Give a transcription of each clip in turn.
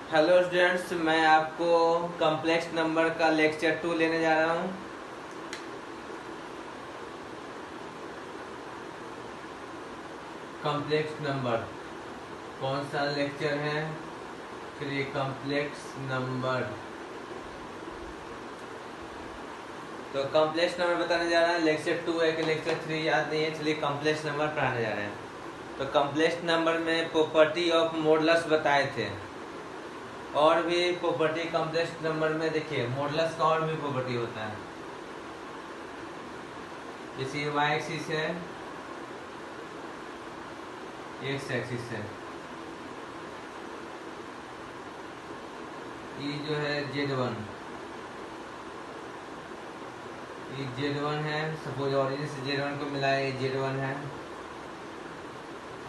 Hello students, मैं आपको complex number का लेक्चर 2 लेने जा रहा हूँ। कॉम्प्लेक्स नंबर कौन सा लेक्चर है? चलिए, कॉम्प्लेक्स नंबर। तो कॉम्प्लेक्स नंबर बताने जा रहा है। लेक्चर 2 है कि लेक्चर 3 याद नहीं है। चलिए, कॉम्प्लेक्स नंबर पढ़ाने जा रहे हैं। तो कॉम्प्लेक्स नंबर में प्रॉपर्टी ऑफ मॉडुलस बताए थे, और भी प्रॉपर्टी कॉम्प्लेक्स नंबर में। देखिए, मॉडुलस का और भी प्रॉपर्टी होता है। जैसे वाई एक्सिस है, एक्स एक्सिस है, ये जो है Z1, ये Z1 है। सपोज ऑरिजिन से Z1 को मिलाए, ये Z1 है।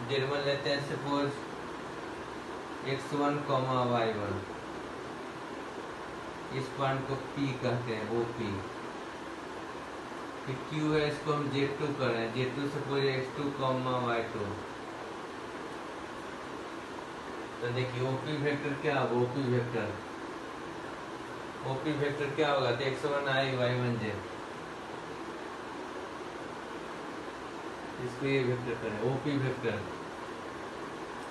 Z1 लेते हैं सपोज X1, Y1। इस पॉइंट को P कहते हैं, OP। फिर Q है, इसको हम Z2 कर रहे हैं। Z2 suppose X2, Y2। तो देखिए, OP वेक्टर क्या होगा? OP वेक्टर क्या होगा? तो X1I Y1 Z। इसको ये वेक्टर करें, OP vector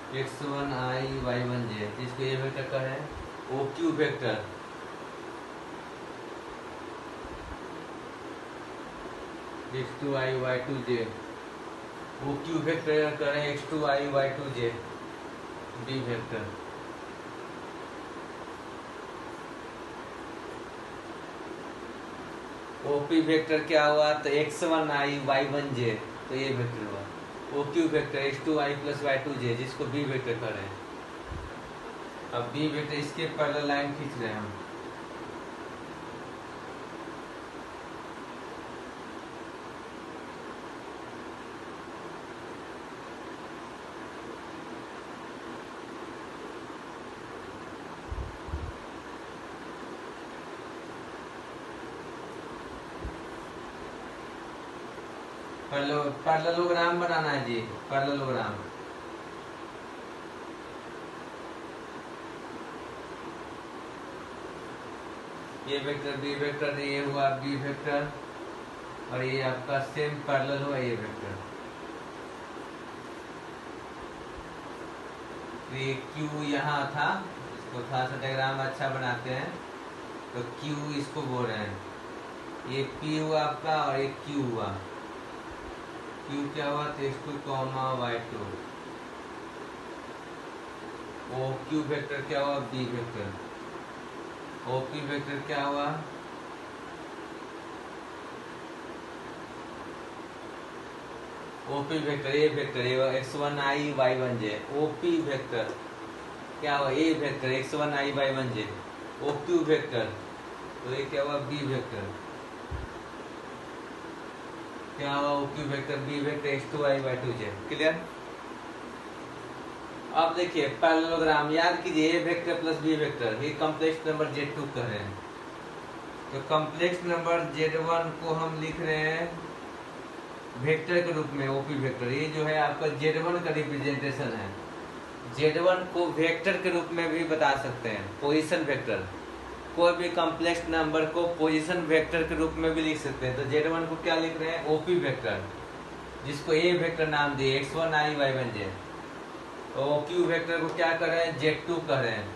X1I Y1 Z। इसको ये वेक्टर का है OQ vector. X2I Y2 Z। OQ vector करें X2I Y2 Z B vector. OP vector क्या हुआ? तो X1I Y1 Z। तो ये वेक्टर हुआ OQ vector X2I plus Y2 Z, जिसको B वेक्टर कर रहे हैं। अब B वेक्टर, इसके पैरेलल लाइन खींच रहे हैं हम। पैरेललोग्राम बनाना है जी, पैरेललोग्राम। ये वेक्टर बी वेक्टर, ये हुआ बी वेक्टर, और ये आपका सेम पैरेलल हुआ ये वेक्टर। ये क्यू यहाँ था, इसको थोड़ा सा डायग्राम अच्छा बनाते हैं। तो क्यू इसको बोल रहे हैं, ये पी हुआ आपका, और ये क्यू हुआ। क्यू क्या हुआ? तो X2, Y2। O Q vector क्या हुआ? B vector. OP वेक्टर क्या हुआ? OP vector A vector, X1I Y1 Z। OP vector क्या हुआ? A vector X1I Y1 Z। OQ vector, तो ये क्या हुआ? B vector. क्या हुआ? OQ vector B vector X2I Y2 Z। Clear? अब देखिए, पैरेललोग्राम याद कीजिए, A vector plus B vector, ये कॉम्प्लेक्स नंबर Z2 कर रहे हैं। तो कॉम्प्लेक्स नंबर Z1 को हम लिख रहे हैं वेक्टर के रूप में, OP वेक्टर। ये जो है आपका Z1 का रिप्रेजेंटेशन है। Z1 को वेक्टर के रूप में भी बता सकते हैं, पोजीशन वेक्टर। कोई भी कॉम्प्लेक्स नंबर को पोजीशन वेक्टर के रूप में भी लिख सकते हैं। तो Z1 को क्या लिख रहे हैं? OP वेक्टर, जिसको ए वेक्टर नाम दिए X1I Y1 Z। तो OQ वेक्टर को क्या कर रहे हैं? Z2 कर रहे हैं।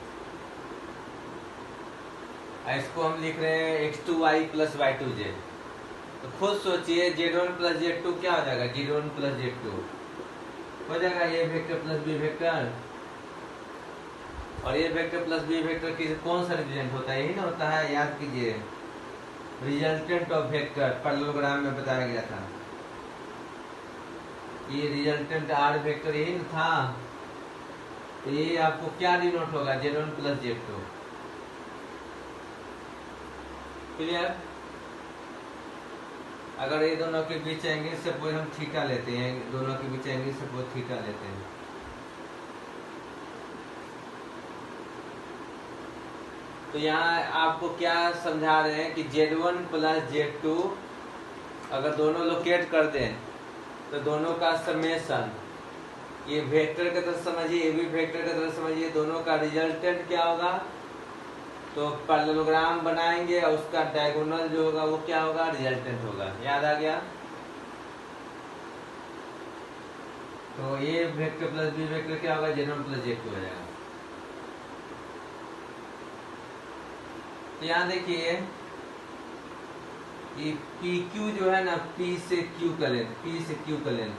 इसको हम लिख रहे हैं X2I प्लस Y2 Z। तो खुद सोचिए, Z1 प्लस Z2 क्या हो जाएगा? Z1 प्लस Z2 हो जाएगा ए वेक्टर प्लस बी वेक्टर। और ए वेक्टर प्लस बी वेक्टर की कौन सा रिप्रेजेंट होता है? यही ना होता है, याद कीजिए, रिजल्टेंट ऑफ वेक्टर। पैरेललोग्राम में बताया गया था, ये रिजल्टेंट आर वेक्टर यही ना था। तो ये आपको क्या डिनोट होगा? Z1 plus Z2। क्लियर? अगर ये दोनों के बीच एंगल सपोज हम थीटा लेते हैं, दोनों के बीच एंगल सपोज थीटा लेते हैं, तो यहाँ आपको क्या समझा रहे हैं कि Z1 प्लस Z2 अगर दोनों लोकेट कर दें, तो दोनों का समेशन ये वेक्टर की तरह समझिए, ये भी वेक्टर की तरह समझिए, दोनों का रिजल्टेंट क्या होगा, तो पैरेललोग्राम बनाएंगे और उसका डायगोनल जो होगा वो क्या होगा, रिजल्टेंट होगा। याद आ गया? तो ए वेक्टर प्लस बी वेक्टर क्या होगा, Z1 प्लस Z2 हो जाएगा। तो यहाँ देखिए ये PQ जो है ना, P से Q का लेंथ, P से Q का लेंथ,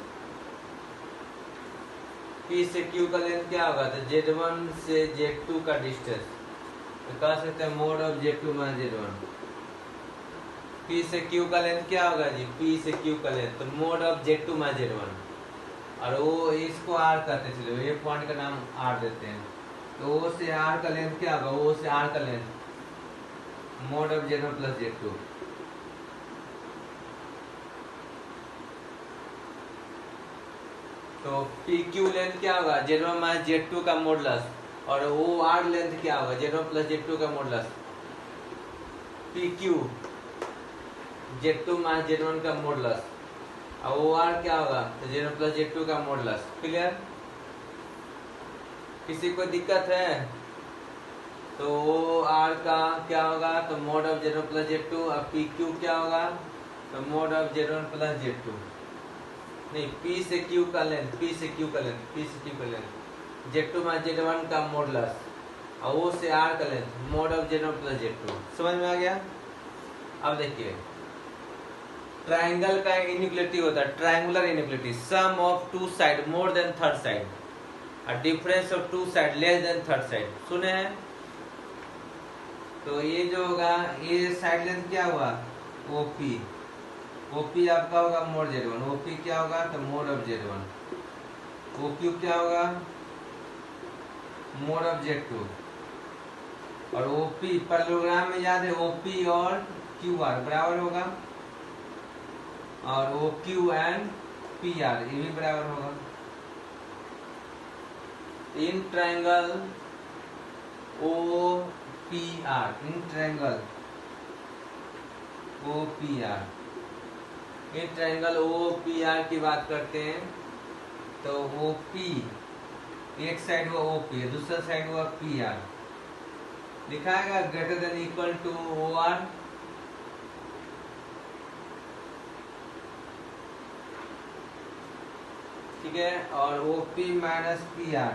P से Q का लेंथ क्या होगा, तो Z1 से Z2 का डिस्टेंस, तो कह सकते हैं mod of Z2 minus Z1। P से Q का लेंथ क्या होगा जी, P से Q का लेंथ, तो mode of Z2 minus Z1। और वो इसको R कहते हैं, चलो ये पॉइंट का नाम R देते हैं। तो O से R का लेंथ क्या होगा, O से R का length mode of Z1 plus Z2। तो PQ लेंथ क्या होगा, Z1 माइनस Z2 का मॉडुलस, और OR लेंथ क्या होगा, Z1 प्लस Z2 का modulus. PQ Z2 minus Z1 का मॉडुलस, और OR क्या होगा, तो Z1 प्लस Z2 का मॉडुलस। क्लियर? किसी को दिक्कत है? तो OR का क्या होगा, तो mode of Z1 plus Z2, और PQ क्या होगा, तो mode of Z1 plus Z2। नहीं, P से Q का लेंथ, P से Q का लेंथ, P से Q का लेंथ Z2 माइनस Z1 का मॉडुलस, और O से R का length mode of Z1 plus Z2। समझ में आ गया? अब देखिए ट्राइंगल का इनइक्वालिटी होता है, triangular inequality, sum of two side more than third side, और difference of two side less than third side. सुने हैं? तो ये जो होगा, ये साइड लेंथ क्या हुआ, OP, OP आपका होगा मोड Z1, OP क्या होगा, तो मोड ऑफ Z1। OQ क्या होगा, मोड ऑफ Z2। और OP पैरेललोग्राम में याद है, OP और QR बराबर होगा, और OQ एंड PR ये भी बराबर होगा। In triangle OPR, in triangle OPR, in triangle OPR की बात करते हैं, तो OP एक साइड हुआ OP, दूसरा साइड हुआ PR, लिखाएगा greater than equal to OR। ठीक है, और OP माइनस PR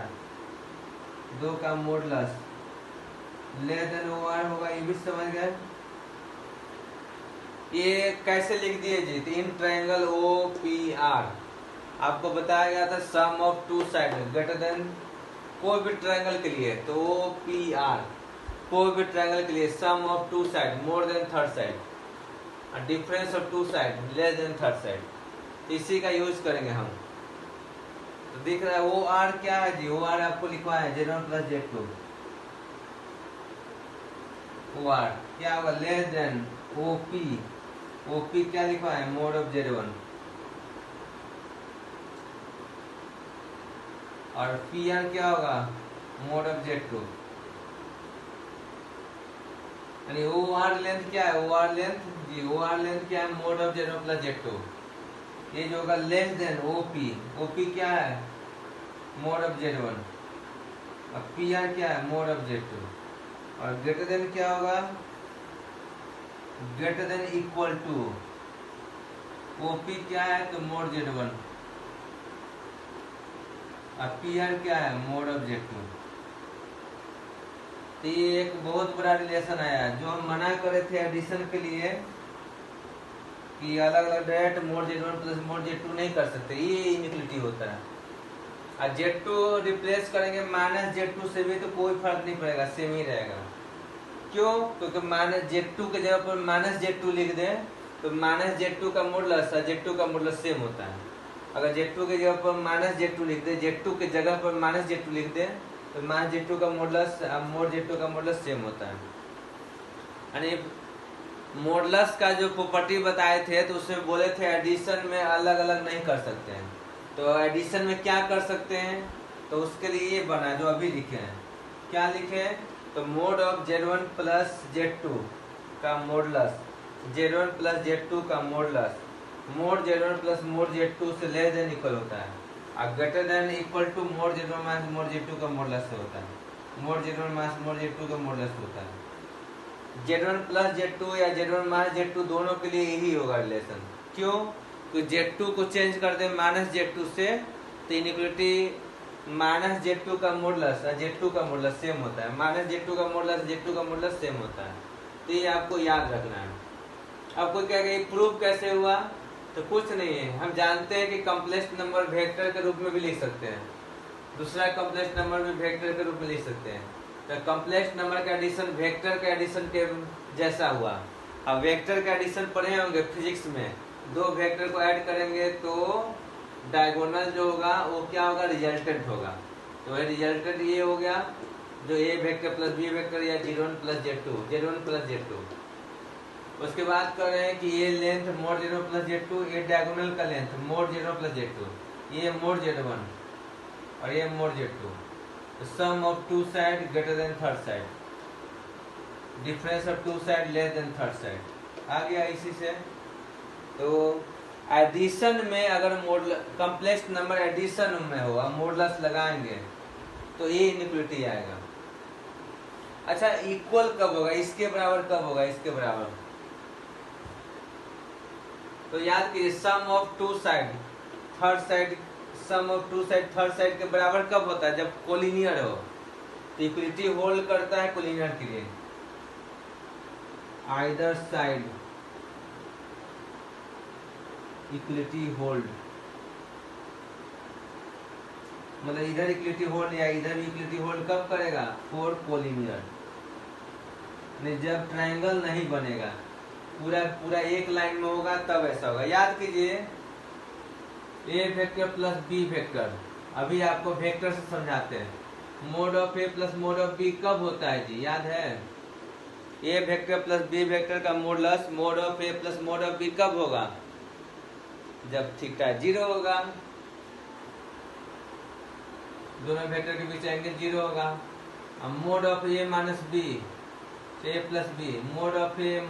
दो का मॉडुलस लेस देन OR होगा, ये भी समझ गए? ये कैसे लिख दिए जी, तो इन ट्रायंगल OPR आपको बताया गया था sum of two side greater than, कोई भी ट्रायंगल के लिए, तो OPR कोई भी ट्रायंगल के लिए sum of two side more than third side, और difference of two side less than third side, इसी का यूज करेंगे हम। तो दिख रहा है OR क्या है जी, OR आपको लिखवा है Z1 प्लस Z2। OR क्या होगा, लेस देन OP, OP क्या लिखवा है, मोड ऑफ Z1, और PR क्या होगा, मोड ऑफ Z2। यानी OR लेंथ क्या है, OR लेंथ जी, OR लेंथ क्या है, mode of Z1 plus Z2। ये जो होगा लेस देन OP, OP क्या है, मोड ऑफ Z1, और PR क्या है, मोड ऑफ Z2, और ग्रेटर देन क्या होगा, greater than equal to OP क्या है, तो मोड Z1, और PR क्या है, मोड ऑफ Z2। तो ये एक बहुत बड़ा रिलेशन आया है, जो हम मना करे थे एडिशन के लिए कि अलग अलग direct mode Z1 plus mode Z2 नहीं कर सकते, ये इनइक्वालिटी होता है। और Z2 रिप्लेस करेंगे माइनस Z2 से भी तो कोई फर्क नहीं पड़ेगा, सेम ही रहेगा। क्यों? क्योंकि माइनस Z2 के जगह पर माइनस Z2 लिख दें तो माइनस Z2 का मॉडुलस और Z2 का मॉडुलस सेम होता है। अगर Z2 के जगह पर माइनस Z2 लिख दे, Z2 के जगह पर माइनस Z2 लिख दे तो माइनस Z2 का मॉडुलस मोड Z2 का मॉडुलस सेम होता है। यानी मॉडुलस का जो प्रॉपर्टी बताए थे तो उसमें बोले थे एडिशन में अलग अलग नहीं कर सकते हैं, तो एडिशन में क्या कर सकते हैं, तो उसके लिए ये बना जो अभी लिखे हैं। क्या लिखे? तो mode of Z1 plus Z2 का मॉडुलस, Z1 प्लस Z2 का modulus mode Z1 plus mode Z2 से लेस देन इक्वल होता है। और greater than equal to mod Z1 minus mod Z2 का मॉडुलस से होता है। Mode Z1 minus mod Z2 का मॉडुलस होता है। Z1 प्लस Z2 या Z1 माइनस Z2 दोनों के लिए यही होगा रिलेशन। क्यों? तो Z2 को चेंज कर दे माइनस Z2 से, तो इनइक्वलिटी माइनस Z2 का मॉडुलस और Z2 का मॉडुलस सेम होता है। माइनस Z2 का मॉडुलस Z2 का मॉडुलस सेम होता है। तो ये आपको याद रखना है। अब कोई क्या कहे प्रूफ कैसे हुआ? तो कुछ नहीं है, हम जानते हैं कि कॉम्प्लेक्स नंबर वेक्टर के रूप में भी लिख सकते हैं, दूसरा कॉम्प्लेक्स नंबर भी वेक्टर के रूप में लिख सकते हैं। तो कॉम्प्लेक्स नंबर का एडिशन वेक्टर के एडिशन के जैसा हुआ। अब वेक्टर का एडिशन पढ़े होंगे फिजिक्स में, दो वेक्टर को ऐड करेंगे तो डायगोनल जो होगा वो क्या होगा? रिजल्टेंट होगा। तो वही रिजल्टेंट ये हो गया जो ए वेक्टर प्लस बी वेक्टर या Z1 प्लस Z2। उसके बाद कर रहे हैं कि ये length mode Z1 plus Z2, ये डायगोनल का length mode Z1 plus Z2, ये मोड Z1 और ये mode Z2। Sum of two side greater than third side, difference of two side less than third side. आ गया इसी से। तो एडिशन में अगर कॉम्प्लेक्स नंबर एडिशन में हो, हम मॉडुलस लगाएंगे तो ये इनइक्वलिटी आएगा। अच्छा, इक्वल कब होगा? इसके बराबर कब होगा? इसके बराबर। तो याद कीजिए sum of two side third side, sum of two side third side के बराबर कब होता है? जब कोलिनियर हो। तो इक्वलिटी होल्ड करता है कोलिनियर के लिए। आइदर साइड इक्वलिटी होल्ड, मतलब इधर इक्वलिटी होल्ड या इधर भी इक्वलिटी होल्ड कब करेगा? For collinear. जब ट्रायंगल नहीं बनेगा, पूरा पूरा एक लाइन में होगा तब ऐसा होगा। याद कीजिए A vector plus B vector, अभी आपको वेक्टर से समझाते हैं। Mod of A plus mod of B कब होता है जी? याद है? A vector plus B vector का modulus mod of A plus mod of B कब होगा? जब थीटा 0 होगा, दोनों वेक्टर के बीच एंगल 0 होगा। अब mod of A minus B, A plus B, mod of A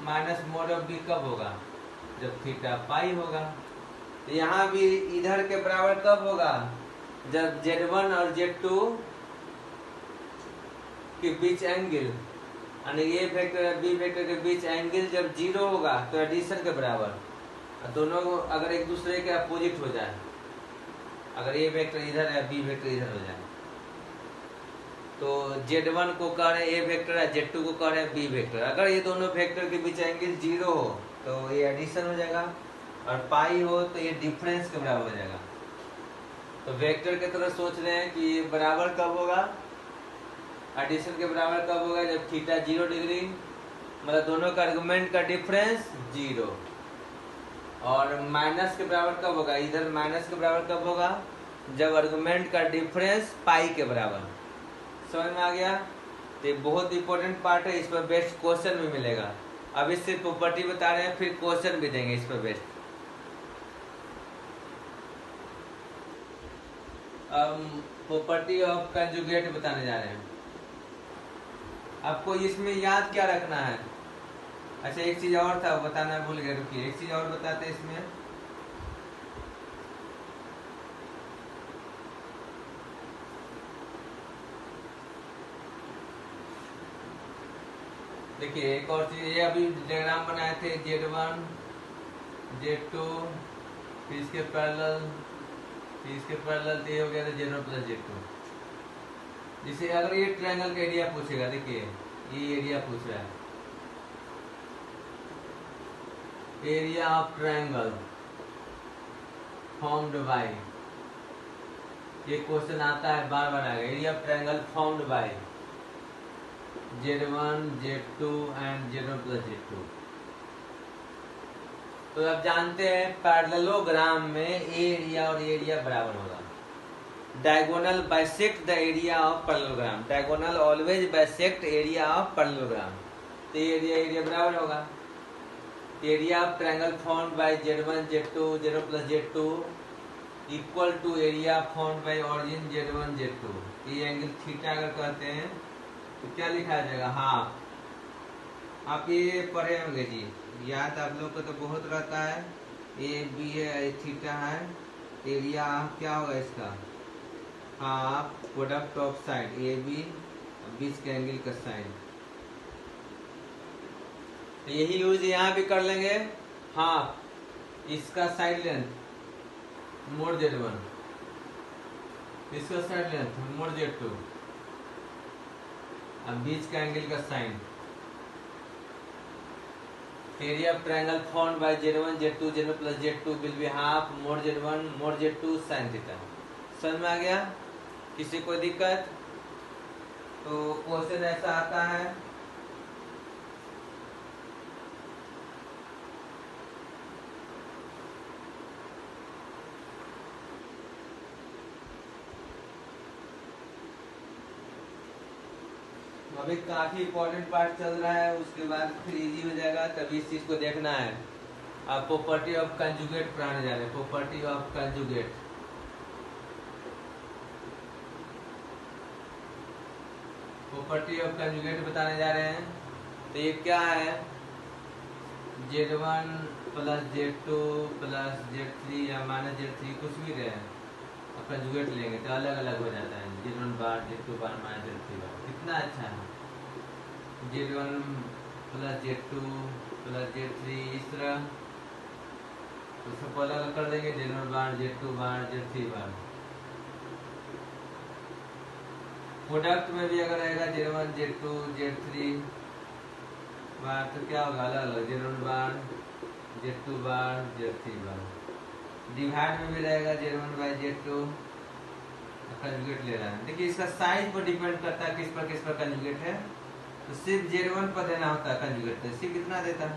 minus mod of B कब होगा? जब थीटा पाई होगा। तो यहाँ भी इधर के बराबर कब होगा? जब Z1 और Z2 के बीच एंगल, यानी ए वेक्टर बी वेक्टर के बीच एंगल जब 0 होगा तो एडिशन के बराबर। दोनों अगर एक दूसरे के अपोजिट हो जाए, अगर ए वेक्टर इधर है बी वेक्टर इधर हो जाए, तो Z1 को कह रहे ए वेक्टर है, Z2 को कह रहे बी वेक्टर। अगर ये दोनों वेक्टर के बीच एंगल 0 हो तो ये एडिशन हो जाएगा, और पाई हो तो ये डिफरेंस के बराबर हो जाएगा। तो वेक्टर की तरह सोच रहे हैं कि बराबर कब होगा? एडिशन के बराबर कब होगा? जब थीटा 0 डिग्री, मतलब दोनों का आर्गुमेंट का डिफरेंस 0। और माइनस के बराबर कब होगा? इधर माइनस के बराबर कब होगा? जब आर्गुमेंट का डिफरेंस पाई के बराबर। समझ में आ गया? तो ये बहुत इंपॉर्टेंट पार्ट है, इस पर बेस्ट क्वेश्चन भी मिलेगा। अब इससे प्रॉपर्टी बता रहे हैं, फिर क्वेश्चन भी देंगे इस पर बेस्ट। अब प्रॉपर्टी ऑफ कंजुगेट बताने जा रहे हैं। आपको इसमें याद क्या रखना है? अच्छा, एक चीज और था बताना भूल गया, रुकिए एक चीज और बताते इसमें। देखिए एक और चीज, ये अभी डायग्राम बनाए थे Z1 Z2, फिर इसके पैरेलल तो ये हो गया था Z1 प्लस Z2। जिसे अगर ये ट्रायंगल का एरिया पूछेगा, देखिए ये एरिया पूछ रहा है, area of triangle formed bye, ये क्वेश्चन आता है बार बार आएगा। Area of triangle formed by Z1 Z2 and Z1 plus Z2। तो आप जानते हैं पैरेललोग्राम में एरिया और एरिया बराबर होगा। Diagonal bisect the area of parallelogram, diagonal always bisect area of parallelogram. तो एरिया बराबर होगा। Area of triangle formed by Z1 Z2 Z1 plus Z2 equal to area formed by origin Z1 Z2। ये angle theta अगर कहते हैं तो क्या लिखा जाएगा? हाँ, आप ये पढ़े होंगे जी, याद आप लोग को तो बहुत रहता है। ए बी है, थीटा है, एरिया क्या होगा इसका, half product of side A B, बीच के एंगल का साइन। तो यही यूज यहाँ भी कर लेंगे, हाफ इसका साइड लेंथ मोड Z1, इसका साइड लेंथ मोड Z2, अब बीच का एंगल का sine. Area of triangle formed by Z1 Z2 Z1 plus Z2 will be half mod Z1 mod Z2 sine theta. समझ में आ गया? किसी को दिक्कत? तो क्वेश्चन ऐसा आता है, अभी काफी इंपॉर्टेंट पार्ट चल रहा है, उसके बाद फिर इजी हो जाएगा, तभी इस चीज को देखना है। आप प्रॉपर्टी ऑफ कंजुगेट पढ़ाने जा रहे हैं, property of conjugate. Property of conjugate बताने जा रहे हैं। तो ये क्या है, Z1 plus Z2 plus Z3 या माइनस Z3 कुछ भी रहे, अब कंजुगेट लेंगे तो अलग अलग हो जाता है, Z1 बार Z2 बार माइनस Z3 बार। कितना अच्छा है, Z1 plus Z2 plus Z3 इस तरह, तो सबको अलग अलग कर देंगे, Z1 बार Z2 बार Z3 बार। प्रोडक्ट में भी अगर रहेगा Z1 Z2 Z3 बार तो क्या होगा, अलग अलग Z1 बार Z2 बार Z3 बार। डिवाइड में भी रहेगा Z1 बाय Z2, कंजुगेट ले रहा है। देखिए इसका साइज पर डिपेंड करता है किस पर कंजुगेट है, तो सिर्फ Z1 पर देना होता है कंजुगेट, तो सिर्फ कितना देता है,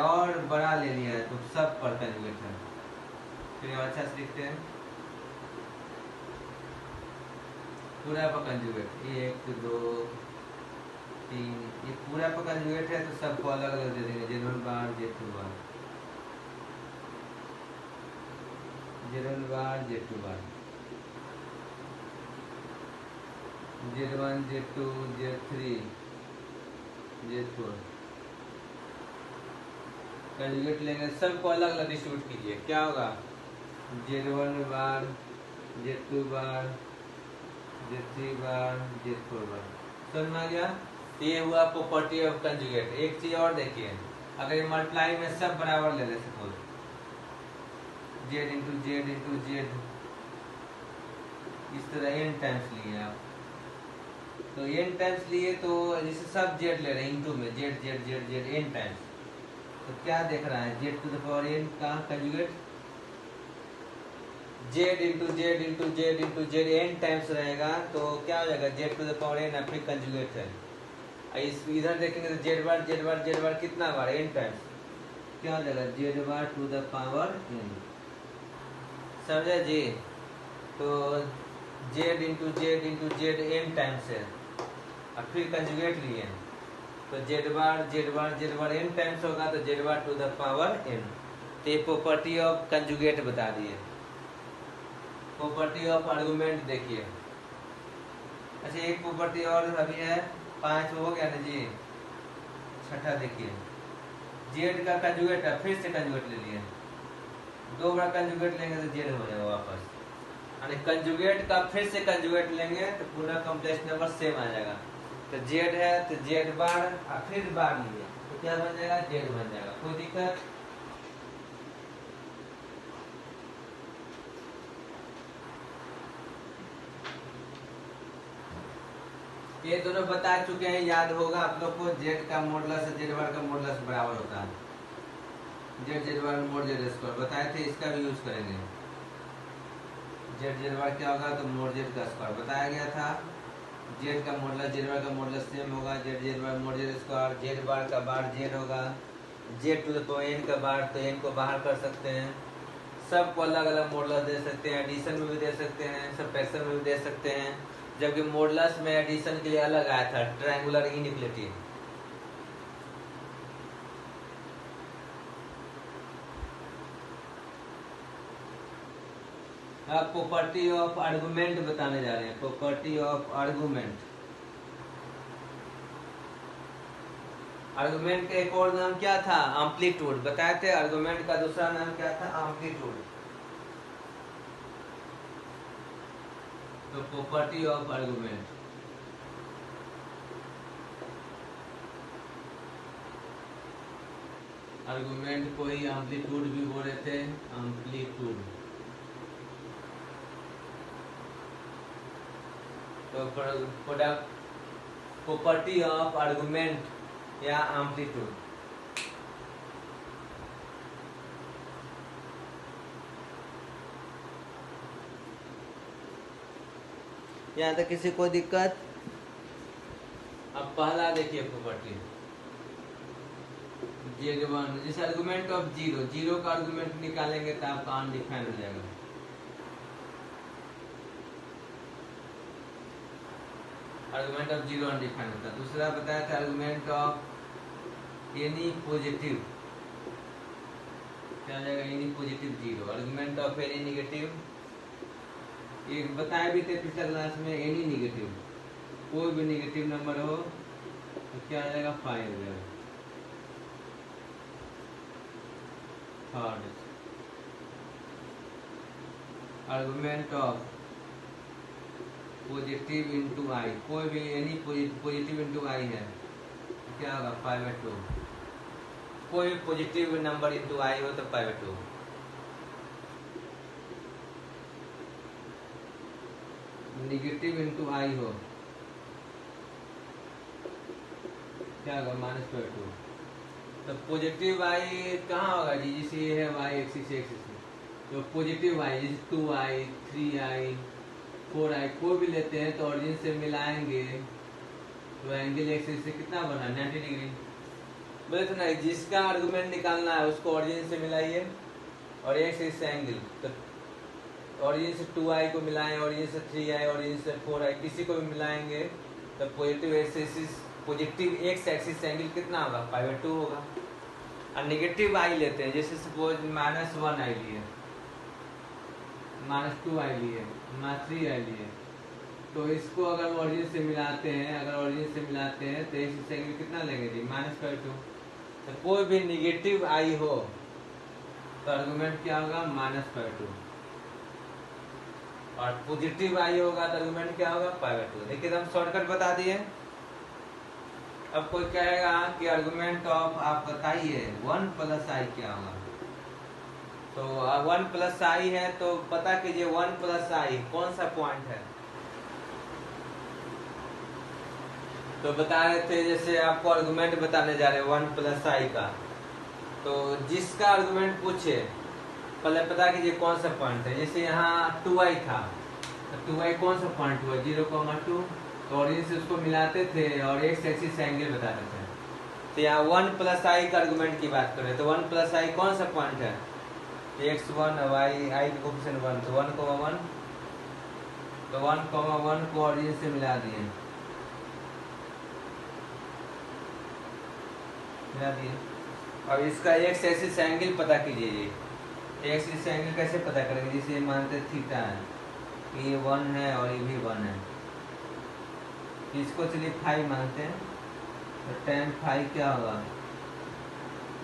और बड़ा ले लिया है तो सब पर कंजुगेट है। फिर अच्छा से लिखते हैं, पूरा पर कंजुगेट 1 2 3, ये पूरा पर कंजुगेट है तो सबको अलग अलग दे देंगे, Z1 बार Z2 बार, Z1 बार Z2 बार, Z1 Z2 Z3 Z4 conjugate लेंगे, सबको अलग अलग डिस्ट्रीब्यूट कीजिए, क्या होगा Z1 बार Z2 बार Z3 बार Z4 बार। समझ में आ गया? ये हुआ प्रॉपर्टी ऑफ कंजुगेट। एक चीज और देखिए, अगर ये मल्टीप्लाई में सब बराबर ले ले, सपोज Z इंटू Z इस तरह n टाइम्स लिए आप, तो n टाइम्स लिए तो जैसे सब Z ले रहे हैं इंटू में Z n टाइम्स, तो क्या देख रहा है, Z to the power n का conjugate Z into Z n times रहेगा, तो क्या हो जाएगा Z to the power n, फिर कंजुगेट है। इस इधर देखेंगे तो Z बार कितना बार, n टाइम्स, क्या हो जाएगा Z bar to the power n। समझे जी? तो Z into Z n times है, और फिर कंजुगेट लिए, तो Z बार n टाइम्स होगा, तो Z bar to the power n। तो ये प्रॉपर्टी ऑफ कंजुगेट बता दिए। प्रॉपर्टी ऑफ आर्गुमेंट देखिए, अच्छा एक प्रॉपर्टी और अभी है, 5 हो गया ना जी, छठा देखिए, Z का कंजुगेट है, फिर से कंजुगेट ले लिए, 2 बार कंजुगेट लेंगे तो Z हो जाएगा वापस, यानी कंजुगेट का फिर से कंजुगेट लेंगे तो पूरा कॉम्प्लेक्स नंबर सेम आ जाएगा। तो Z है तो Z बार और फिर बार लिए तो क्या बन जाएगा, Z बन जाएगा। कोई दिक्कत? ये दोनों बता चुके हैं, याद होगा आप लोग को, Z का मॉडुलस Z बार का मॉडुलस बराबर होता है, Z bar mod Z square बताए थे, इसका भी यूज करेंगे। Z बार क्या होगा, तो मोड Z का स्क्वायर बताया गया था। Z का मॉडुलस Z बार का मॉडुलस सेम होगा, Z bar mod Z square, Z bar का बार Z होगा, Z to the power n का बार, तो n को बाहर कर सकते हैं, सबको अलग अलग मॉडुलस दे सकते हैं, एडिशन में भी दे सकते हैं, सबट्रैक्शन में भी दे सकते हैं, जबकि मॉडुलस में एडिशन के लिए अलग आया था, ट्रायंगुलर इनइक्वालिटी। अब प्रॉपर्टी ऑफ आर्गुमेंट बताने जा रहे हैं, प्रॉपर्टी ऑफ आर्गुमेंट। आर्गुमेंट का एक और नाम क्या था, एम्पलीट्यूड बताए थे। आर्गुमेंट का दूसरा नाम क्या था, एम्पलीट्यूड। तो प्रॉपर्टी ऑफ आर्गुमेंट, आर्गुमेंट को ही एम्पलीट्यूड भी बोल रहे थे, एम्पलीट्यूड। तो प्रोडक्ट प्रॉपर्टी ऑफ आर्गुमेंट या एम्पलीट्यूड। यहाँ तक किसी को दिक्कत? अब पहला देखिए प्रॉपर्टी Z1, जिस आर्गुमेंट ऑफ जीरो, जीरो का आर्गुमेंट निकालेंगे तो आपका अनडिफाइंड हो जाएगा। आर्गुमेंट ऑफ जीरो अनडिफाइंड होता है। दूसरा बताया था आर्गुमेंट ऑफ एनी पॉजिटिव, क्या हो जाएगा? Any positive zero. Argument of any negative, एक बताए भी थे पिछले क्लास में, एनी नेगेटिव, कोई भी नेगेटिव नंबर हो तो क्या आ जाएगा? 5 हो जाएगा। Third argument of positive into i, कोई भी एनी पॉजिटिव इंटू आई है तो क्या होगा? 5/2। कोई भी पॉजिटिव नंबर इंटू आई हो तो 5/2। नेगेटिव इंटू आई हो क्या होगा? -/2। तो पॉजिटिव आई कहाँ होगा जी? जैसे ये है y एक्सिस एक्सिस, तो पॉजिटिव आई जैसे 2i 3i 4i कोई भी लेते हैं तो ऑरिजिन से मिलाएंगे तो एंगल एक्सिस से कितना बना? 90 डिग्री। बोले तो नहीं, जिसका आर्गुमेंट निकालना है उसको ऑरिजिन से मिलाइए और एक्सिस से एंगल, तो ऑरिजिन से 2i को मिलाएं, ऑरिजिन से 3i, ऑरिजिन से 4i, किसी को भी मिलाएंगे तो positive axis, positive x axis angle कितना होगा? 5/2 होगा। और नेगेटिव आई लेते हैं, जैसे सपोज -1i लिए, -2i लिए, -3i लिए, तो इसको अगर ऑरिजिन से मिलाते हैं, अगर ऑरिजिन से मिलाते हैं तो एक्सिस एंगल कितना लेंगे जी? -/2। तो कोई भी नेगेटिव आई हो तो आर्गुमेंट क्या होगा? -/2। और पॉजिटिव आई होगा तो आर्गुमेंट क्या होगा? 5/2। देखिए तो हम शॉर्टकट बता दिए। अब कोई कहेगा कि आर्गुमेंट ऑफ आप बताइए 1 + i क्या होगा? तो 1 + i है तो पता कीजिए 1 + i कौन सा पॉइंट है। तो बता रहे थे, जैसे आपको आर्गुमेंट बताने जा रहे हैं 1 + i का, तो जिसका आर्गुमेंट पूछे पहले पता कीजिए कौन सा पॉइंट है। जैसे यहाँ 2i था तो 2i कौन सा पॉइंट हुआ? 0,2। तो ऑरिजिन से उसको मिलाते थे और एक्स एक्सिस एंगल बताते थे। तो यहाँ 1 + i का आर्गुमेंट की बात करें तो 1 + i कौन सा पॉइंट है? x1 y i की कोफिशिएंट 1, तो 1,1, तो 1,1 को ऑरिजिन से मिला दिए, अब इसका एक्स एक्सिस एंगल पता कीजिए। एक्स एक्सिस एंगल कैसे पता करेंगे? जैसे मानते थीटा है, ये 1 है और ये भी 1 है, इसको चलिए 5 मानते हैं, तो tan phi क्या होगा?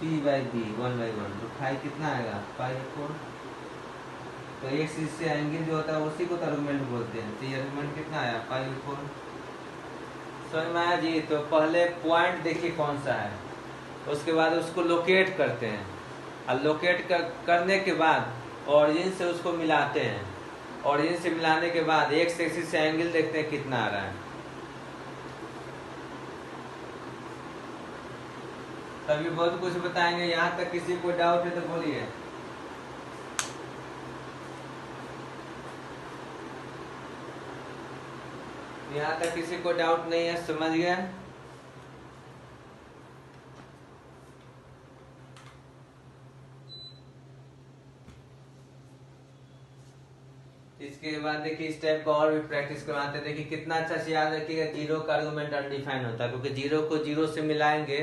p/b 1/1, तो phi कितना आएगा? 5/4। तो एक चीज से एंगल जो होता है उसी को आर्गुमेंट बोलते हैं। तो ये आर्गुमेंट कितना आया? 5/4। समझ में आया जी? तो पहले पॉइंट देखिए कौन सा है, उसके बाद उसको लोकेट करते हैं, और लोकेट करने के बाद ऑरिजिन से उसको मिलाते हैं, ऑरिजिन से मिलाने के बाद एक्स एक्सिस से एंगल देखते हैं कितना आ रहा है। तभी बहुत कुछ बताएंगे। यहाँ तक किसी को डाउट है तो बोलिए। यहाँ तक किसी को डाउट नहीं है? समझ गया? इसके बाद देखिए इस टाइप का और भी प्रैक्टिस करवाते हैं। देखिए कितना अच्छा से याद रखिएगा, जीरो का आर्गुमेंट अनडिफाइन होता है, क्योंकि जीरो को जीरो से मिलाएंगे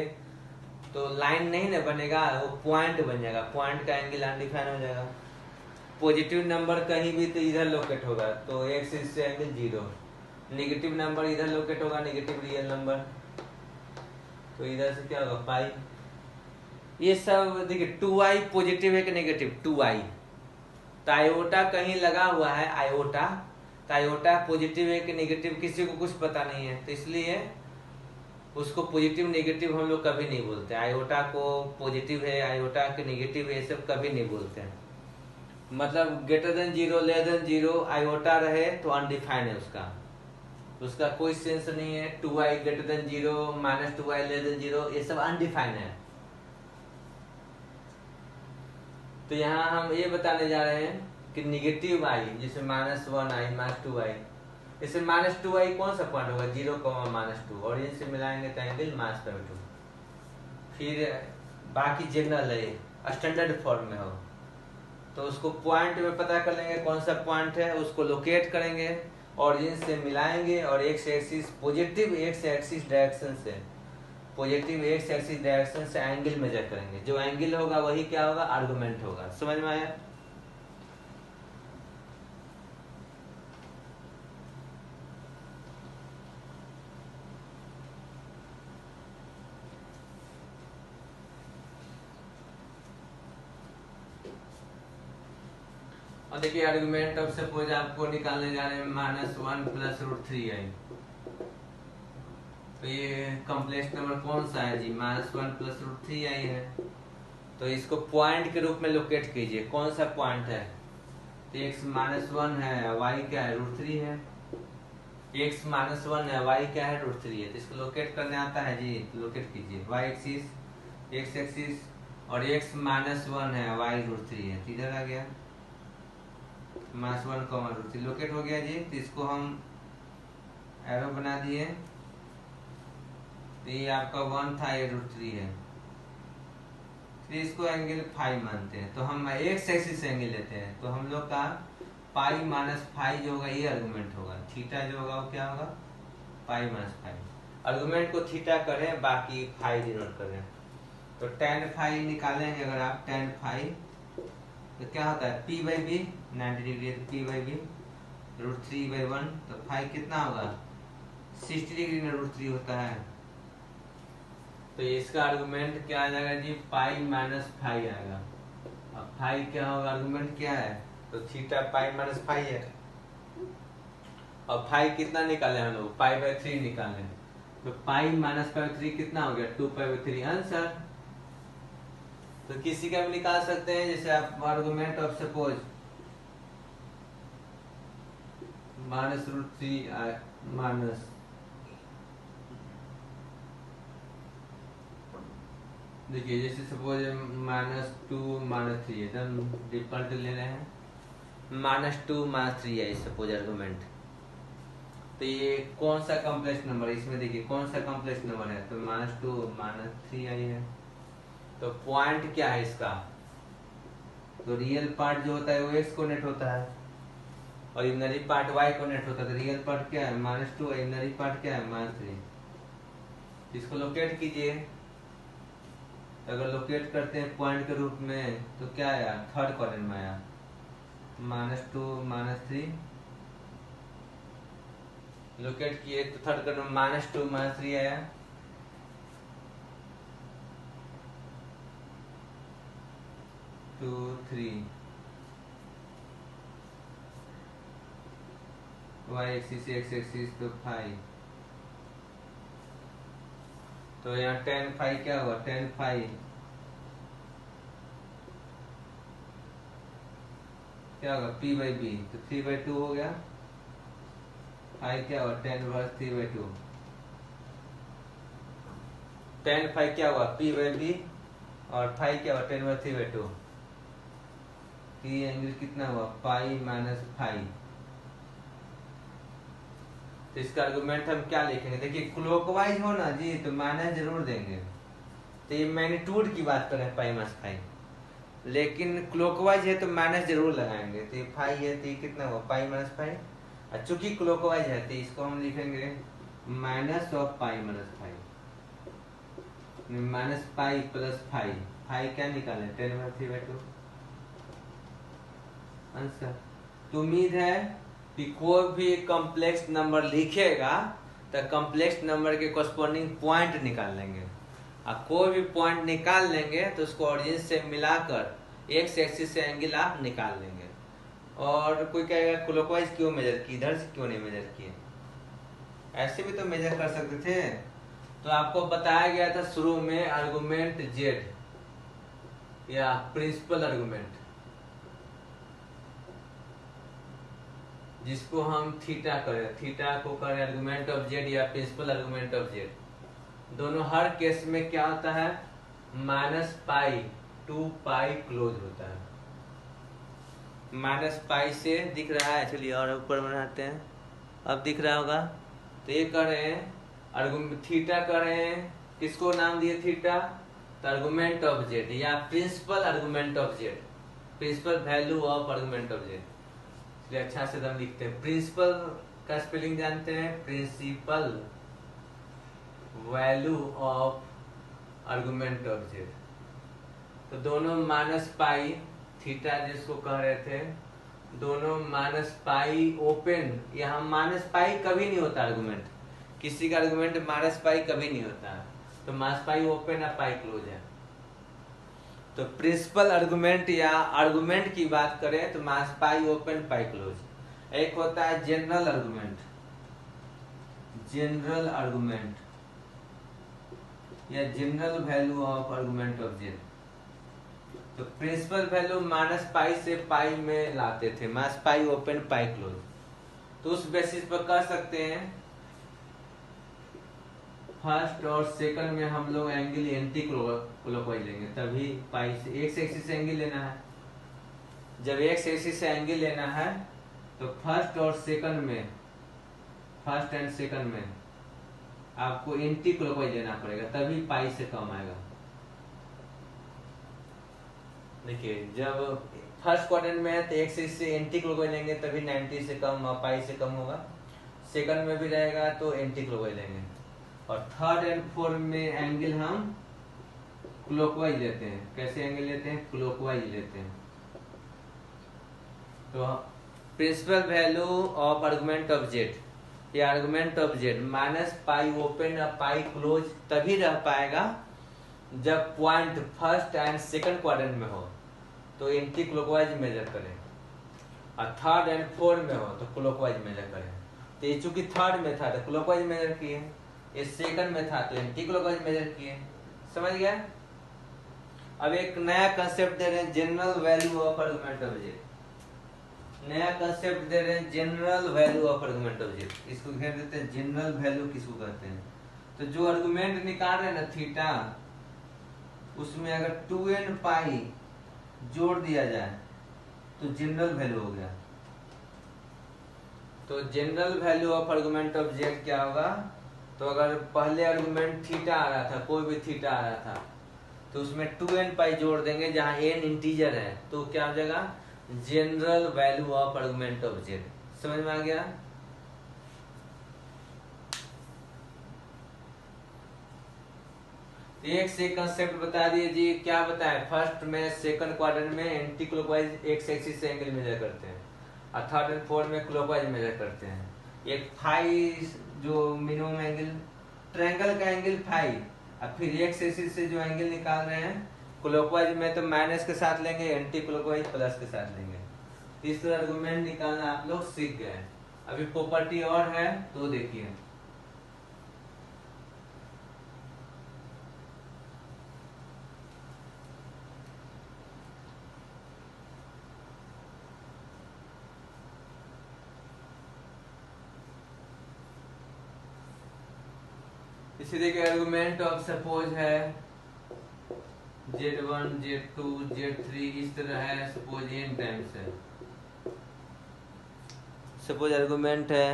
तो लाइन नहीं ना बनेगा, वो पॉइंट बन जाएगा, पॉइंट का एंगल अनडिफाइन हो जाएगा। पॉजिटिव नंबर कहीं भी तो इधर लोकेट होगा, तो एक्स से एंगल 0। नेगेटिव नंबर इधर लोकेट होगा, नेगेटिव रियल नंबर, तो इधर से क्या होगा? पाई। ये सब देखिए 2i पॉजिटिव है कि नेगेटिव? 2i, तो आयोटा कहीं लगा हुआ है, आयोटा तो आयोटा पॉजिटिव है कि नेगेटिव किसी को कुछ पता नहीं है, तो इसलिए उसको पॉजिटिव नेगेटिव हम लोग कभी नहीं बोलते। आयोटा को पॉजिटिव है, आयोटा के नेगेटिव है, ये सब कभी नहीं बोलते हैं। मतलब greater than zero, less than zero, iota रहे तो अनडिफाइंड है उसका कोई सेंस नहीं है। 2i greater than zero, -2i less than zero, ये सब अनडिफाइंड है। तो यहाँ हम ये बताने जा रहे हैं कि निगेटिव आई, जैसे -1i, -2i, इसे -2i कौन सा पॉइंट होगा, 0,-2, और इनसे मिलाएंगे तो एंगल -2। फिर बाकी जनरल है, स्टैंडर्ड फॉर्म में हो तो उसको पॉइंट में पता कर लेंगे कौन सा पॉइंट है, उसको लोकेट करेंगे, ऑरिजिन से मिलाएंगे और x axis positive x axis direction से, पॉजिटिव एक्स एक्सिस डायरेक्शन से एंगल मेजर करेंगे। जो एंगल होगा वही क्या होगा, आर्गुमेंट होगा। समझ में आया? और देखिए आर्गुमेंट ऑफ सपोज आपको निकालने जा रहे हैं -1 + √3i। तो ये कॉम्प्लेक्स नंबर कौन सा है जी, -1 + √3i है। तो इसको पॉइंट के रूप में लोकेट कीजिए, कौन सा पॉइंट है, तो x -1 है, y क्या है, √3 है। x -1 है, y क्या है, √3 है। तो इसको लोकेट करने आता है जी, लोकेट कीजिए। y एक्सिस, x एक्सिस, और x -1 है, y √3 है, तो इधर आ गया -1, √3 लोकेट हो गया जी। तो इसको हम एरो बना दिए, तो ये आपका 1 था, ये √3 है। फिर इसको एंगल फाई मानते हैं, तो हम एक्स एक्सिस एंगल लेते हैं, तो हम लोग का पाई माइनस फाई जो होगा ये आर्गुमेंट होगा। थीटा जो होगा वो क्या होगा, पाई माइनस फाई। आर्गुमेंट को थीटा करें, बाकी फाई डिनोट करें। तो tan फाई निकालेंगे अगर आप, tan फाई तो क्या होता है, p/b 90 डिग्री, p/b √3/1, तो फाई कितना होगा, 60 डिग्री में √3 होता है। तो इसका आर्गुमेंट क्या आ जाएगा जी, पाई माइनस फाई आएगा। अब फाई क्या होगा, आर्गुमेंट क्या है, तो थीटा पाई माइनस फाई है। अब फाई कितना निकाले हम लोग, π/3 निकाले, तो पाई माइनस π/3 कितना हो गया, 2π/3 आंसर। तो किसी का भी निकाल सकते हैं, जैसे आप आर्गुमेंट ऑफ सपोज -√3 माइनस, देखिए जैसे सपोज -2 -3 एकदम डिफॉल्ट ले रहे हैं, -2 -3 है सपोज आर्गुमेंट। तो ये कौन सा कॉम्प्लेक्स नंबर है, इसमें देखिए कौन सा कॉम्प्लेक्स नंबर है, तो -2 -3 आई है। तो पॉइंट क्या है इसका, तो रियल पार्ट जो होता है वो x को नेट होता है और इमनरी पार्ट y को नेट होता है। तो रियल पार्ट क्या है, -2, इमनरी पार्ट क्या है, -3। इसको लोकेट कीजिए। अगर लोकेट करते हैं पॉइंट के रूप में तो क्या आया, थर्ड क्वाड्रेंट में आया, -2 -3 लोकेट किए तो थर्ड क्वाड्रेंट में -2 -3 आया। To 3 y axis x axis तो 5, तो यहाँ tan फाई क्या हुआ, tan फाई क्या होगा, p/b, तो 3/2 हो गया। फाई क्या हुआ, tan वर्स 3/2, tan फाई क्या हुआ, p/b, और फाई क्या हुआ, tan वर्स 3/2। ये एंगल कितना हुआ, पाई माइनस फाई। तो इसका आर्गुमेंट हम क्या लिखेंगे, देखिए क्लॉकवाइज हो ना जी तो माइनस जरूर देंगे। तो ये मैग्नीट्यूड की बात कर रहे हैं, पाई माइनस फाई, लेकिन क्लॉकवाइज है तो माइनस जरूर लगाएंगे। तो ये फाई है तो ये कितना हुआ, पाई माइनस फाई। और चूंकि क्लॉकवाइज है तो इसको हम लिखेंगे minus of pi minus phi, minus pi plus phi. Phi क्या निकाले, 10/3/2 आंसर। तो उम्मीद है कि कोई भी कॉम्प्लेक्स नंबर लिखेगा तो कॉम्प्लेक्स नंबर के कॉरस्पॉन्डिंग पॉइंट निकाल लेंगे, और कोई भी पॉइंट निकाल लेंगे तो उसको ऑरिजिन से मिलाकर एक्स एक्सिस से एंगल आप निकाल लेंगे। और कोई कहेगा क्लॉकवाइज क्यों मेजर की, इधर से क्यों नहीं मेजर किए, ऐसे भी तो मेजर कर सकते थे। तो आपको बताया गया था शुरू में आर्गुमेंट जेड या प्रिंसिपल आर्गुमेंट, जिसको हम थीटा करें, थीटा को करें आर्गुमेंट ऑफ जेड या प्रिंसिपल आर्गुमेंट ऑफ जेड, दोनों हर केस में क्या होता है, -पाई टू पाई क्लोज होता है। -पाई से दिख रहा है, चलिए और ऊपर बनाते हैं, अब दिख रहा होगा। तो ये कर रहे हैं थीटा कर रहे हैं, किसको नाम दिए थीटा, तो आर्गुमेंट ऑफ जेड या principal argument of Z, principal value of argument of Z. इसलिए अच्छा से हम लिखते हैं, प्रिंसिपल का स्पेलिंग जानते हैं, principal value of argument of Z. तो दोनों -पाई थीटा जिसको कह रहे थे, दोनों -पाई ओपन, यहाँ -पाई कभी नहीं होता आर्गुमेंट, किसी का आर्गुमेंट -पाई कभी नहीं होता है। तो -पाई ओपन या पाई क्लोज है। तो प्रिंसिपल आर्गुमेंट या आर्गुमेंट की बात करें तो -पाई ओपन पाई क्लोज। एक होता है जनरल आर्गुमेंट, जनरल आर्गुमेंट या general value of argument of Z. तो प्रिंसिपल वैल्यू -पाई से पाई में लाते थे, -पाई ओपन पाई क्लोज। तो उस बेसिस पर कर सकते हैं, फर्स्ट और सेकंड में हम लोग एंगल एंटी क्लॉकवाइज लेंगे, तभी पाई से एक्स एक्सिस से एंगल लेना है। जब एक्स एक्सिस से एंगल लेना है तो फर्स्ट और सेकंड में, फर्स्ट एंड सेकंड में आपको एंटी क्लॉकवाइज लेना पड़ेगा, तभी पाई से कम आएगा। देखिए जब फर्स्ट क्वाड्रेंट में है तो एक्स एक्सिस से एंटी क्लॉकवाइज लेंगे, तभी 90 से कम पाई से कम होगा। सेकंड में भी रहेगा तो एंटी क्लॉकवाइज लेंगे। और थर्ड एंड फोर्थ में एंगल हम क्लॉकवाइज लेते हैं। कैसे एंगल लेते हैं, क्लॉकवाइज लेते हैं। तो principal value of argument of Z, ये argument of Z -pi open या पाई क्लोज तभी रह पाएगा जब point first and second quadrant में हो तो एंटी क्लॉकवाइज मेजर करें, और थर्ड एंड फोर्थ में हो तो क्लॉकवाइज मेजर करें। तो ये चूंकि थर्ड में था तो क्लॉकवाइज मेजर किए, ये सेकंड में था तो एंटी क्लॉकवाइज मेजर किए। समझ गया। अब एक नया कंसेप्ट दे रहे हैं, general value of argument of Z. नया कंसेप्ट दे रहे हैं, general value of argument of Z. इसको कह देते हैं जनरल वैल्यू, किसको कहते हैं। तो जो आर्गुमेंट निकाल रहे हैं ना थीटा, उसमें अगर 2n पाई जोड़ दिया जाए तो जनरल वैल्यू हो गया। तो general value of argument of Z क्या होगा, तो अगर पहले आर्गुमेंट थीटा आ रहा था, कोई भी थीटा आ रहा था, तो उसमें 2n पाई जोड़ देंगे, जहां n इंटीजर है, तो क्या हो जाएगा, general value of argument of Z. समझ में आ गया। एक से कंसेप्ट बता दिए जी, क्या बताए, फर्स्ट में सेकंड क्वाड्रेंट में एंटी क्लॉकवाइज एक्स एक्सिस से एंगल मेजर करते हैं, और थर्ड एंड फोर्थ में क्लॉकवाइज मेजर करते हैं। एक फाई जो मिनिमम एंगल, ट्रायंगल का एंगल फाई, और फिर एक्स एक्सिस से जो एंगल निकाल रहे हैं क्लॉकवाइज में तो माइनस के साथ लेंगे, एंटी क्लॉकवाइज प्लस के साथ लेंगे। इस तरह आर्गुमेंट निकालना आप लोग सीख गए। अभी प्रॉपर्टी और है तो देखिए, इसी देखिए आर्गुमेंट ऑफ सपोज है Z1, Z2, Z3 इस तरह है, सपोज n टाइम्स है। सपोज आर्गुमेंट है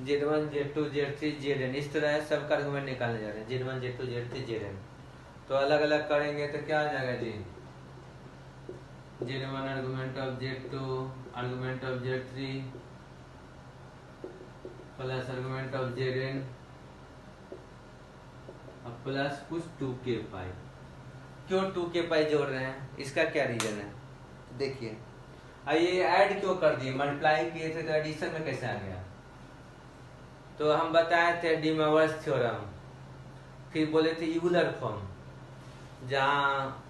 Z1, Z2, Z3, Zn, इस तरह है, सबका आर्गुमेंट निकालने जा रहे हैं, Z1, Z2, Z3, Zn। तो अलग अलग करेंगे तो क्या आ जाएगा जी, Z1 argument of Z2 argument of Z3 plus argument of Zn और प्लस कुछ 2k पाई। क्यों 2k पाई जोड़ रहे हैं, इसका क्या रीजन है, देखिए। ये ऐड क्यों कर दिए, मल्टीप्लाई किए थे तो एडिशन में कैसे आ गया। तो हम बताए थे डी मोवर्स थ्योरम, फिर बोले थे यूलर फॉर्म, जहाँ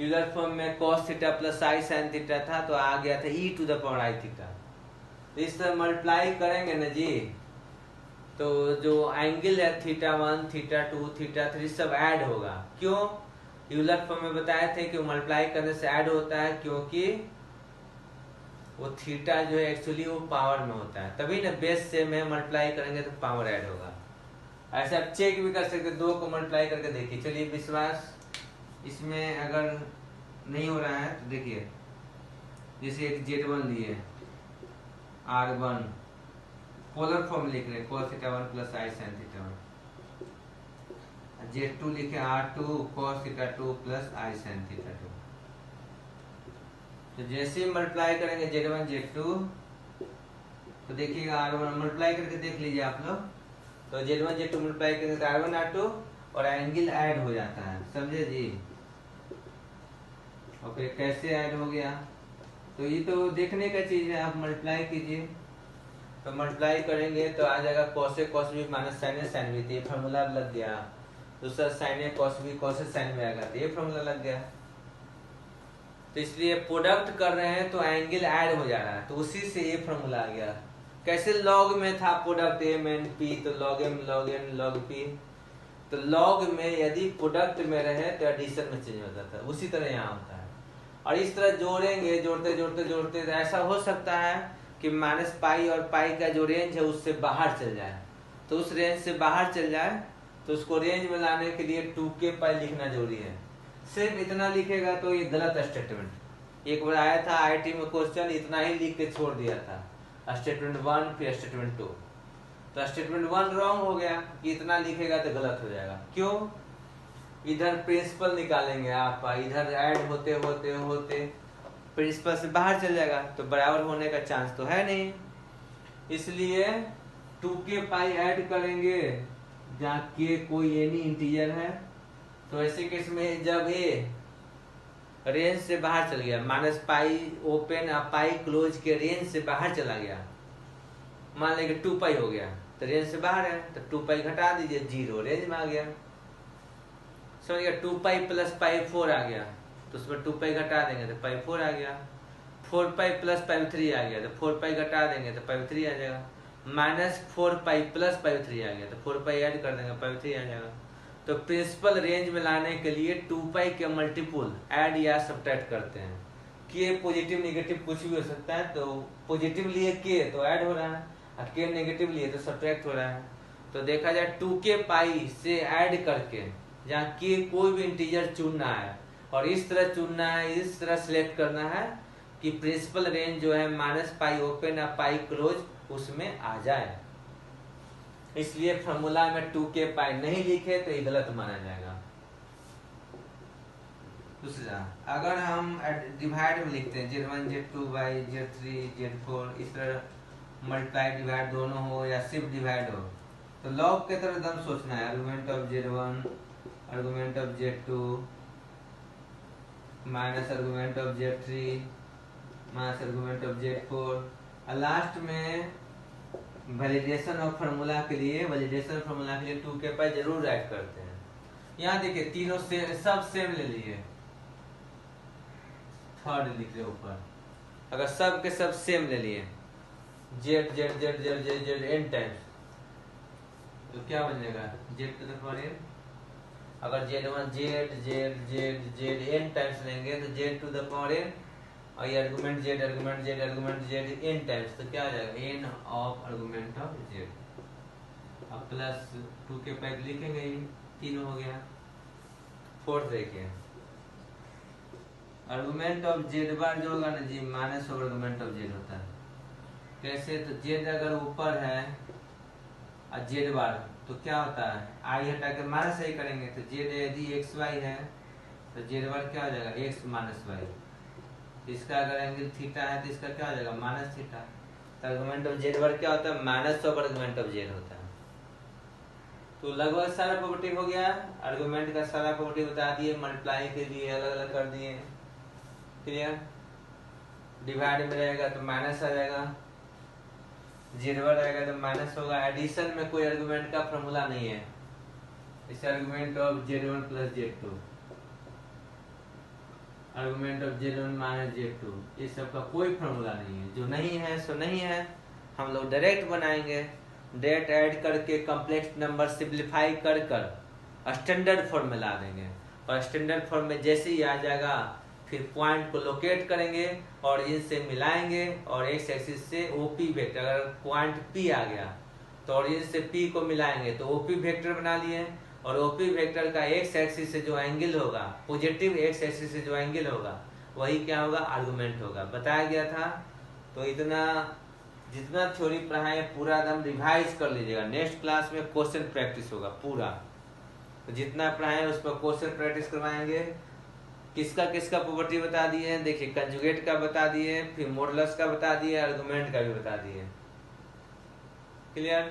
यूलर फॉर्म में cos theta plus i sine theta था, तो आ गया था e to the power i theta. तो इस तरह मल्टीप्लाई करेंगे ना जी, तो जो एंगल है थीटा 1, थीटा 2, थीटा 3 सब ऐड होगा। क्यों? यूलर फॉर्म में बताए थे कि मल्टीप्लाई करने से ऐड होता है, क्योंकि वो थीटा जो है एक्चुअली वो पावर में होता है, तभी ना बेस से में मल्टीप्लाई करेंगे तो पावर ऐड होगा। ऐसे आप चेक भी कर सकते, दो को मल्टीप्लाई करके देखिए। चलिए विश्वास इसमें अगर नहीं हो रहा है तो देखिए, जैसे एक Z1 लिए R1 पोलर फॉर्म लिख रहे हैं cos theta 1 plus i sine theta 1, Z2 लिखे R2 cos theta 2 plus i sine theta 2। तो जैसे ही मल्टीप्लाई करेंगे Z1 Z2 तो देखिएगा R1 मल्टीप्लाई करके देख लीजिए आप लोग, तो Z1 Z2 मल्टीप्लाई करेंगे तो R1 R2 और एंगल ऐड हो जाता है, समझे जी। ओके, कैसे ऐड हो गया तो ये तो देखने का चीज है, आप मल्टीप्लाई कीजिए। तो मल्टीप्लाई करेंगे तो आ जाएगा cos A cos B minus sin A sin B, तो ये फॉर्मूला लग गया। दूसरा sin A cos B cos A sin B आएगा, तो ये फॉर्मूला लग गया। तो इसलिए प्रोडक्ट कर रहे हैं तो एंगल ऐड हो जा रहा है, तो उसी से ये फॉर्मूला आ गया। कैसे लॉग में था प्रोडक्ट M N P, तो log M log N log P, तो लॉग में यदि प्रोडक्ट में रहे तो एडिशन में चेंज होता था, उसी तरह यहाँ होता है। और इस तरह जोड़ेंगे, जोड़ते जोड़ते जोड़ते तो ऐसा हो सकता है कि माइनस पाई और पाई का जो रेंज है उससे बाहर चल जाए, तो उस रेंज से बाहर चल जाए तो उसको रेंज में लाने के लिए 2k पाई लिखना जरूरी है। सिर्फ इतना लिखेगा तो ये गलत स्टेटमेंट। एक बार आया था आईटी में क्वेश्चन, इतना ही लिख के छोड़ दिया था, स्टेटमेंट 1 फिर स्टेटमेंट 2, तो स्टेटमेंट 1 रॉन्ग हो गया कि इतना लिखेगा तो गलत हो जाएगा। क्यों? इधर प्रिंसिपल निकालेंगे आप, इधर ऐड होते होते होते प्रिंसिपल से बाहर चल जाएगा, तो बराबर होने का चांस तो है नहीं। इसलिए 2k पाई ऐड करेंगे जहाँ k कोई एनी इंटीजर है। तो ऐसे केस में जब ए रेंज से बाहर चल गया, माइनस पाई ओपन और पाई क्लोज के रेंज से बाहर चला गया, मान लेंगे 2 पाई हो गया, तो रेंज से बाहर है तो 2 पाई घटा दीजिए, 0 रेंज में आ गया। समझ गया? 2 पाई प्लस पाई 4 आ गया, तो उसमें 2 पाई घटा देंगे तो पाई 4 आ गया। 4 पाई प्लस पाई 3 आ गया, तो 4 पाई घटा देंगे तो पाई 3 आ जाएगा। माइनस 4 पाई प्लस पाई 3 आ गया, तो 4 पाई ऐड कर देंगे पाई 3 आ जाएगा। तो प्रिंसिपल रेंज में लाने के लिए 2 पाई के मल्टीपुल ऐड या सब्ट्रैक्ट करते हैं। के पॉजिटिव नेगेटिव कुछ भी हो सकता है, तो पॉजिटिव लिए के तो ऐड हो रहा है, और के नेगेटिव लिए तो सब्ट्रैक्ट हो रहा है। तो देखा जाए 2k पाई से ऐड करके जहाँ के कोई भी इंटीजर चुनना है, और इस तरह चुनना है, इस तरह सिलेक्ट करना है कि प्रिंसिपल रेंज जो है माइनस पाई ओपन या पाई क्लोज उसमें आ जाए। इसलिए फॉर्मूला में 2k पाई नहीं लिखे तो ये गलत माना जाएगा। दूसरा, अगर हम डिवाइड में लिखते हैं Z1 Z2 by Z3 Z4, इस तरह मल्टीप्लाई डिवाइड दोनों हो या सिर्फ डिवाइड हो, तो लॉग के तरह एकदम सोचना है। Argument of Z1 argument of Z2 minus argument of Z3 minus argument of Z4, और लास्ट में वैलिडेशन ऑफ फार्मूला के लिए 2k पाई जरूर ऐड करते हैं। यहाँ देखिए तीनों से सब सेम ले लिए, थर्ड लिख रहे ऊपर, अगर सब के सब सेम ले लिए Z Z Z Z Z Z n times, तो क्या बनेगा Z to the power n। अगर Z1 Z Z Z Z n times लेंगे तो Z to the power n, और ये argument Z argument Z argument Z n times, तो क्या आ जाएगा n of argument of Z, अब प्लस 2k पाई लिखेंगे, ये तीनों हो गया। फोर्थ देखिए, आर्गुमेंट ऑफ Z बार जो होगा ना जी minus of argument of Z होता है। कैसे? तो Z अगर ऊपर है और Z बार, तो क्या होता है आई हटा के माइनस आई करेंगे, तो Z यदि XY है तो Z बार क्या हो जाएगा x माइनस y। इसका अगर एंगल थीटा है तो इसका क्या हो जाएगा माइनस थीटा। तो आर्गुमेंट ऑफ Z बार क्या होता है minus of argument of Z होता है। तो लगभग सारा प्रॉपर्टी हो गया, आर्गुमेंट का सारा प्रॉपर्टी बता दिए, मल्टीप्लाई के लिए अलग अलग कर दिए। क्लियर? डिवाइड में रहेगा तो माइनस आ जाएगा, Z बार रहेगा तो माइनस होगा। एडिशन में कोई आर्गुमेंट का फॉर्मूला नहीं है, इस argument of Z1 plus Z2। Argument of Z1 minus Z2, इस सब का कोई फॉर्मूला नहीं है। जो नहीं है सो नहीं है, हम लोग डायरेक्ट बनाएंगे। डायरेक्ट ऐड करके कम्प्लेक्स नंबर सिंप्लीफाई कर कर स्टैंडर्ड फॉर्म में ला देंगे, और स्टैंडर्ड फॉर्म में जैसे ही आ जाएगा फिर पॉइंट को लोकेट करेंगे और इनसे मिलाएंगे, और एक्स एक्सिस से ओपी वेक्टर, अगर पॉइंट पी आ गया तो ऑरिजिन से पी को मिलाएंगे तो ओपी वेक्टर बना लिए, और ओपी वेक्टर का एक्स एक्सिस से जो एंगल होगा, पॉजिटिव एक्स एक्सिस से जो एंगल होगा वही क्या होगा, आर्गुमेंट होगा, बताया गया था। तो इतना जितना थ्योरी पढ़ाए पूरा एकदम रिवाइज कर लीजिएगा, नेक्स्ट क्लास में क्वेश्चन प्रैक्टिस होगा पूरा। तो जितना पढ़ाए उस पर क्वेश्चन प्रैक्टिस करवाएंगे। किसका किसका प्रॉपर्टी बता दिए, देखिए कंजुगेट का बता दिए, फिर मॉडुलस का बता दिए, आर्गुमेंट का भी बता दिए। क्लियर?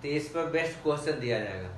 तो इस पर बेस्ट क्वेश्चन दिया जाएगा।